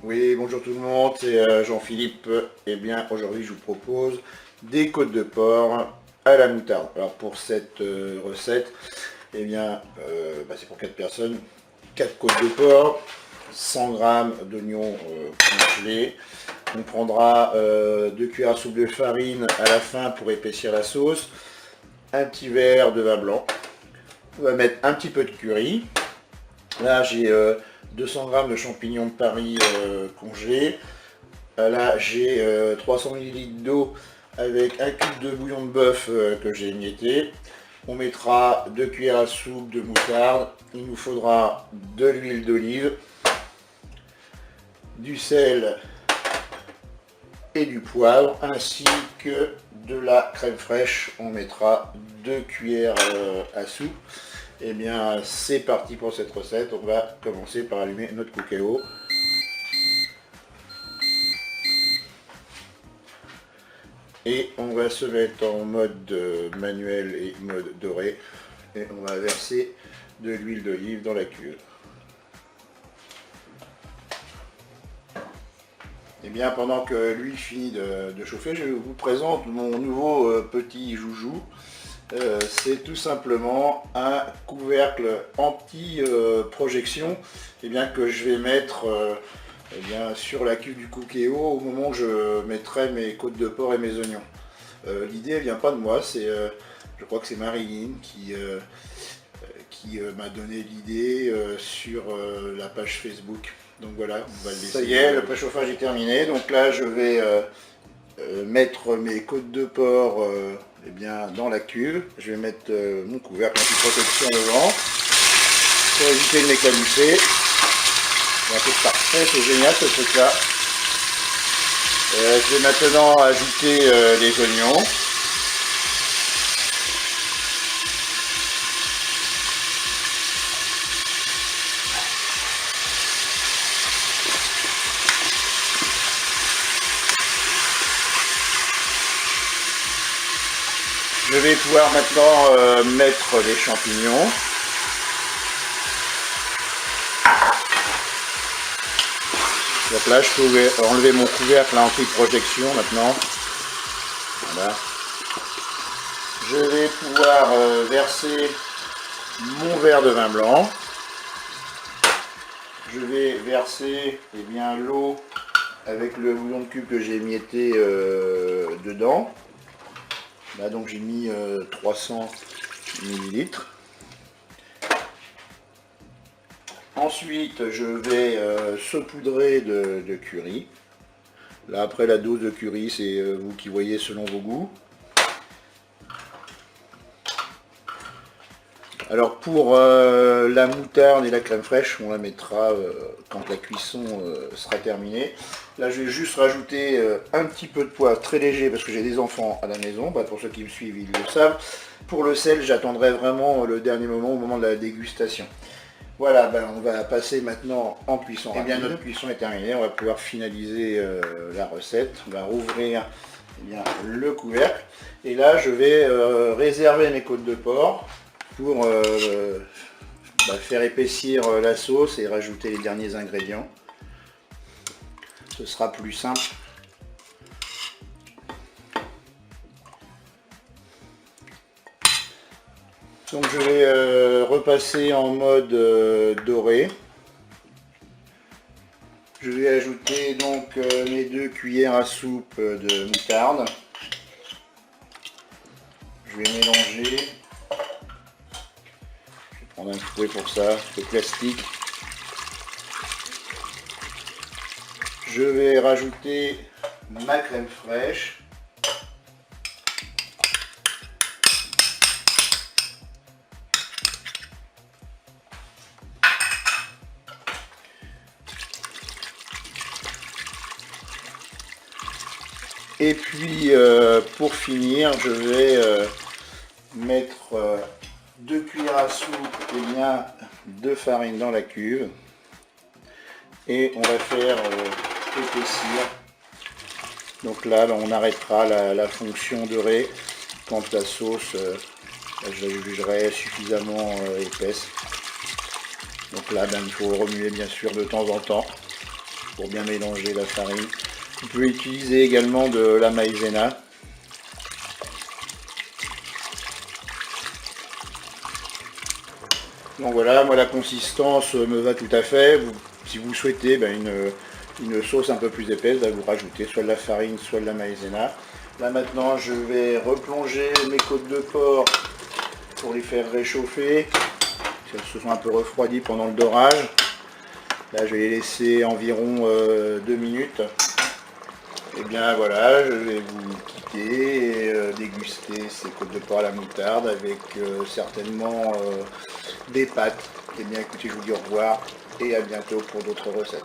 Oui, bonjour tout le monde, c'est Jean-Philippe. Eh bien, aujourd'hui, je vous propose des côtes de porc à la moutarde. Alors, pour cette recette, eh bien, c'est pour 4 personnes. 4 côtes de porc, 100 g d'oignons congelés. On prendra 2 cuillères à soupe de farine à la fin pour épaissir la sauce. Un petit verre de vin blanc. On va mettre un petit peu de curry. Là, j'ai 200 g de champignons de Paris congelés. Là, j'ai 300 ml d'eau avec un cube de bouillon de bœuf que j'ai émietté. On mettra 2 cuillères à soupe de moutarde. Il nous faudra de l'huile d'olive, du sel et du poivre, ainsi que de la crème fraîche. On mettra 2 cuillères à soupe. Et bien, c'est parti pour cette recette. On va commencer par allumer notre cookéo. Et on va se mettre en mode manuel et mode doré. Et on va verser de l'huile d'olive dans la cuve. Et bien, pendant que l'huile finit de chauffer, je vous présente mon nouveau petit joujou. C'est tout simplement un couvercle anti-projection que je vais mettre sur la cuve du cookéo au moment où je mettrai mes côtes de porc et mes oignons. L'idée elle vient pas de moi, c'est je crois que c'est Marilyn qui m'a donné l'idée sur la page Facebook. Donc voilà, on va le laisser. Ça y est, le préchauffage est terminé. Donc là je vais mettre mes côtes de porc dans la cuve. Je vais mettre mon couvercle anti-protection devant pour éviter de m'éclabousser. C'est parfait, c'est génial ce truc là. Je vais maintenant ajouter les oignons. Je vais pouvoir maintenant mettre les champignons. Donc là, je peux enlever mon couvercle anti-projection maintenant. Voilà. Je vais pouvoir verser mon verre de vin blanc. Je vais verser l'eau avec le bouillon de cube que j'ai émietté dedans. Là donc j'ai mis 300 ml. Ensuite je vais saupoudrer de curry. Là après la dose de curry c'est vous qui voyez selon vos goûts. Alors pour la moutarde et la crème fraîche, on la mettra quand la cuisson sera terminée. Là je vais juste rajouter un petit peu de poivre très léger parce que j'ai des enfants à la maison. Pour ceux qui me suivent, ils le savent. Pour le sel, j'attendrai vraiment le dernier moment, au moment de la dégustation. Voilà, on va passer maintenant en cuisson rapide. Eh bien notre cuisson est terminée, on va pouvoir finaliser la recette. On va rouvrir le couvercle. Et là je vais réserver mes côtes de porc pour faire épaissir la sauce et rajouter les derniers ingrédients. Ce sera plus simple. Donc je vais repasser en mode doré. Je vais ajouter donc mes 2 cuillères à soupe de moutarde. Je vais mélanger. On a un fouet pour ça, de plastique. Je vais rajouter ma crème fraîche. Et puis pour finir, je vais mettre 2 cuillères à soupe de farine dans la cuve et on va faire épaissir. Donc là on arrêtera la fonction dorée quand la sauce je la jugerai suffisamment épaisse. Donc là il faut remuer bien sûr de temps en temps. pour bien mélanger la farine. Vous pouvez utiliser également de la maïzena. Donc voilà, moi la consistance me va tout à fait. Si vous souhaitez une sauce un peu plus épaisse, vous rajoutez soit de la farine, soit de la maïzena. Là maintenant, je vais replonger mes côtes de porc pour les faire réchauffer. Elles se sont un peu refroidies pendant le dorage. Là, je vais les laisser environ 2 minutes. Et bien voilà, je vais vous quitter et déguster ces côtes de porc à la moutarde avec certainement des pâtes. Et bien écoutez, je vous dis au revoir et à bientôt pour d'autres recettes.